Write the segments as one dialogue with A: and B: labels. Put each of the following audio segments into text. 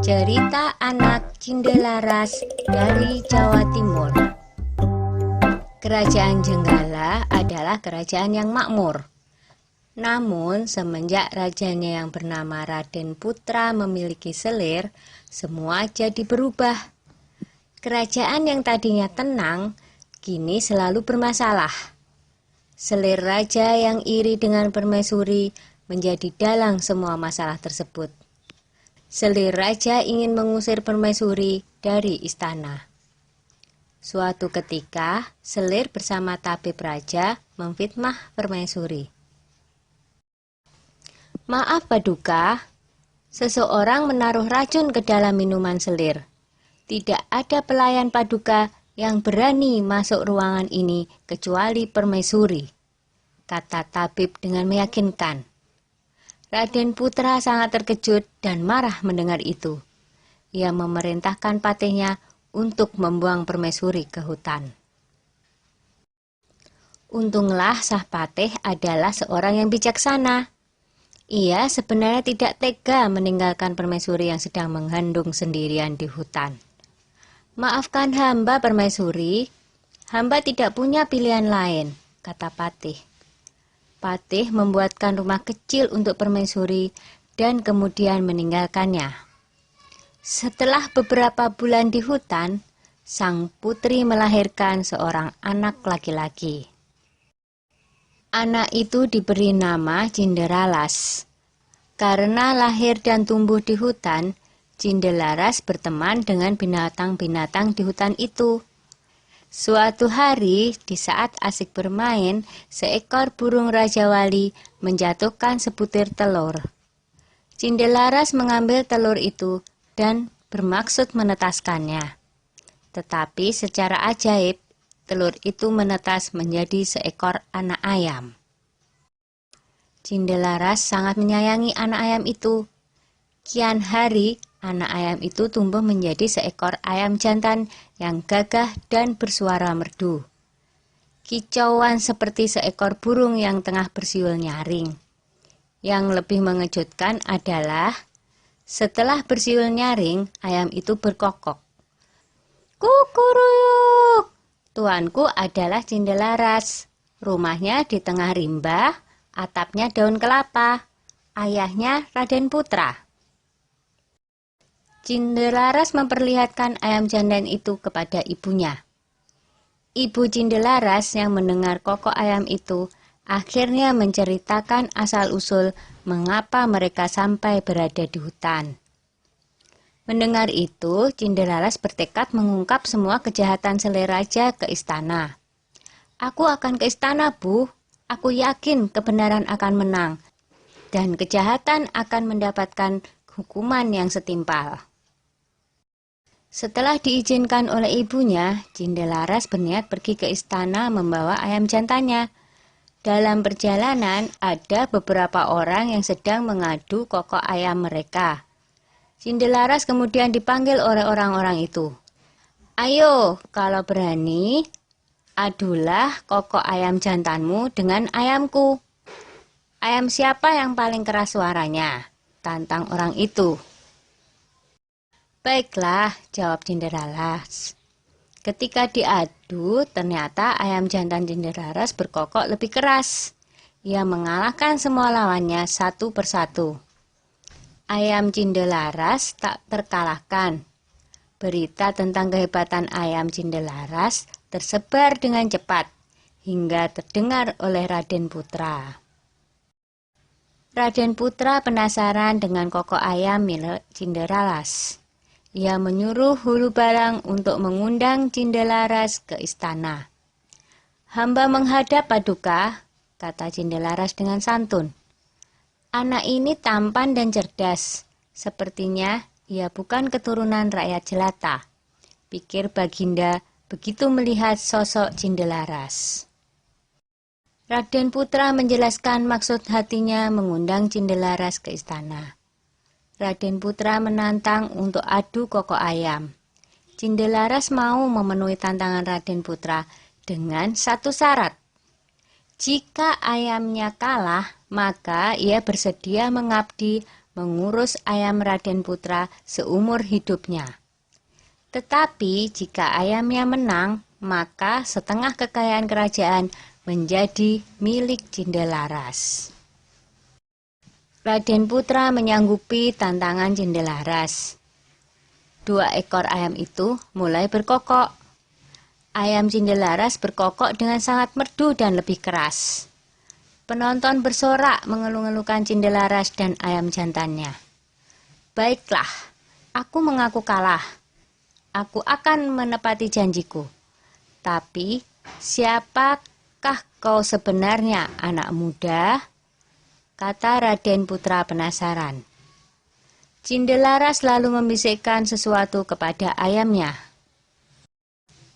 A: Cerita anak Cindelaras dari Jawa Timur. Kerajaan Jenggala adalah kerajaan yang makmur. Namun semenjak rajanya yang bernama Raden Putra memiliki selir, semua jadi berubah. Kerajaan yang tadinya tenang, kini selalu bermasalah. Selir raja yang iri dengan permaisuri menjadi dalang semua masalah tersebut. Selir raja ingin mengusir permaisuri dari istana. Suatu ketika, Selir bersama tabib raja memfitnah permaisuri. "Maaf Paduka, seseorang menaruh racun ke dalam minuman Selir. Tidak ada pelayan Paduka yang berani masuk ruangan ini kecuali permaisuri," kata tabib dengan meyakinkan. Raden Putra sangat terkejut dan marah mendengar itu. Ia memerintahkan patihnya untuk membuang permaisuri ke hutan. Untunglah Sang Patih adalah seorang yang bijaksana. Ia sebenarnya tidak tega meninggalkan permaisuri yang sedang mengandung sendirian di hutan. "Maafkan hamba permaisuri, hamba tidak punya pilihan lain," kata patih. Patih membuatkan rumah kecil untuk permaisuri dan kemudian meninggalkannya. Setelah beberapa bulan di hutan, sang putri melahirkan seorang anak laki-laki. Anak itu diberi nama Cinderalas. Karena lahir dan tumbuh di hutan, Cinderalas berteman dengan binatang-binatang di hutan itu. Suatu hari, di saat asik bermain, seekor burung Raja Wali menjatuhkan sebutir telur. Cinderalas mengambil telur itu dan bermaksud menetaskannya. Tetapi secara ajaib, telur itu menetas menjadi seekor anak ayam. Cinderalas sangat menyayangi anak ayam itu. Kian hari, anak ayam itu tumbuh menjadi seekor ayam jantan yang gagah dan bersuara merdu. Kicauan seperti seekor burung yang tengah bersiul nyaring. Yang lebih mengejutkan adalah, setelah bersiul nyaring, ayam itu berkokok. "Kukuruyuk, tuanku adalah Cinderalas. Rumahnya di tengah rimba, atapnya daun kelapa. Ayahnya Raden Putra." Cinderalas memperlihatkan ayam jantan itu kepada ibunya. Ibu Cinderalas yang mendengar kokok ayam itu akhirnya menceritakan asal-usul mengapa mereka sampai berada di hutan. Mendengar itu, Cinderalas bertekad mengungkap semua kejahatan Selir Raja ke istana. "Aku akan ke istana, Bu. Aku yakin kebenaran akan menang, dan kejahatan akan mendapatkan hukuman yang setimpal." Setelah diizinkan oleh ibunya, Cinderalas berniat pergi ke istana membawa ayam jantannya. Dalam perjalanan, ada beberapa orang yang sedang mengadu kokok ayam mereka. Cinderalas kemudian dipanggil oleh orang-orang itu. "Ayo, kalau berani, adulah kokok ayam jantanmu dengan ayamku." "Ayam siapa yang paling keras suaranya?" tantang orang itu. "Baiklah," jawab Cinderalas. Ketika diadu, ternyata ayam jantan Cinderalas berkokok lebih keras. Ia mengalahkan semua lawannya satu persatu. Ayam Cinderalas tak terkalahkan. Berita tentang kehebatan ayam Cinderalas tersebar dengan cepat, hingga terdengar oleh Raden Putra. Raden Putra penasaran dengan kokok ayam milik Cinderalas. Ia menyuruh Hulu Balang untuk mengundang Cinderalas ke istana. "Hamba menghadap Paduka," kata Cinderalas dengan santun. "Anak ini tampan dan cerdas. Sepertinya ia bukan keturunan rakyat jelata," pikir Baginda begitu melihat sosok Cinderalas. Raden Putra menjelaskan maksud hatinya mengundang Cinderalas ke istana. Raden Putra menantang untuk adu kokok ayam. Cinderalas mau memenuhi tantangan Raden Putra dengan satu syarat. Jika ayamnya kalah, maka ia bersedia mengabdi mengurus ayam Raden Putra seumur hidupnya. Tetapi jika ayamnya menang, maka setengah kekayaan kerajaan menjadi milik Cindelaras. Raden Putra menyanggupi tantangan Cindelaras. 2 ekor ayam itu mulai berkokok. Ayam Cindelaras berkokok dengan sangat merdu dan lebih keras. Penonton bersorak mengeluh-elukan Cindelaras dan ayam jantannya. Baiklah, aku mengaku kalah. Aku akan menepati janjiku. Tapi, siapakah kau sebenarnya, anak muda? Kata Raden Putra penasaran. Cindelaras lalu membisikkan sesuatu kepada ayamnya.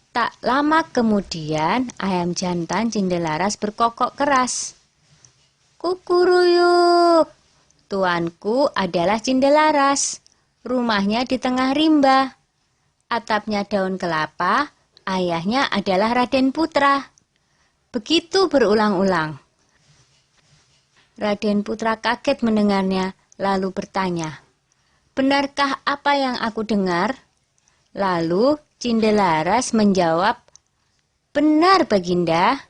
A: Tak lama kemudian, ayam jantan Cindelaras berkokok keras. Kukuruyuk, tuanku adalah Cindelaras. Rumahnya di tengah rimba. Atapnya daun kelapa, ayahnya adalah Raden Putra. Begitu berulang-ulang. Raden Putra kaget mendengarnya, lalu bertanya, "Benarkah apa yang aku dengar?" Lalu Cindelaras menjawab, "Benar, Baginda.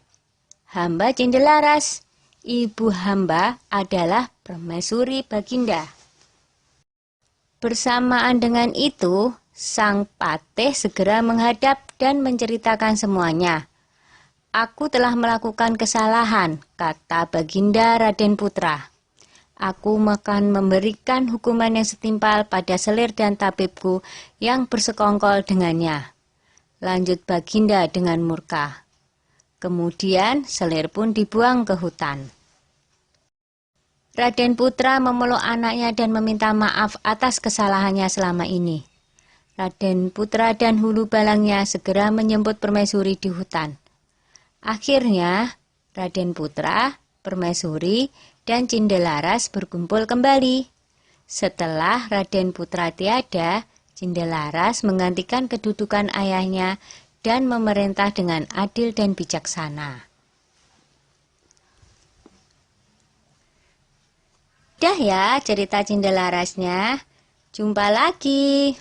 A: Hamba Cindelaras, ibu hamba adalah permaisuri Baginda." Bersamaan dengan itu, sang patih segera menghadap dan menceritakan semuanya. "Aku telah melakukan kesalahan," kata Baginda Raden Putra. "Aku akan memberikan hukuman yang setimpal pada selir dan tabibku yang bersekongkol dengannya." Lanjut Baginda dengan murka. Kemudian selir pun dibuang ke hutan. Raden Putra memeluk anaknya dan meminta maaf atas kesalahannya selama ini. Raden Putra dan hulu balangnya segera menjemput permaisuri di hutan. Akhirnya, Raden Putra, permaisuri, dan Cindelaras berkumpul kembali. Setelah Raden Putra tiada, Cindelaras menggantikan kedudukan ayahnya dan memerintah dengan adil dan bijaksana. Dah ya cerita Cindelarasnya. Jumpa lagi.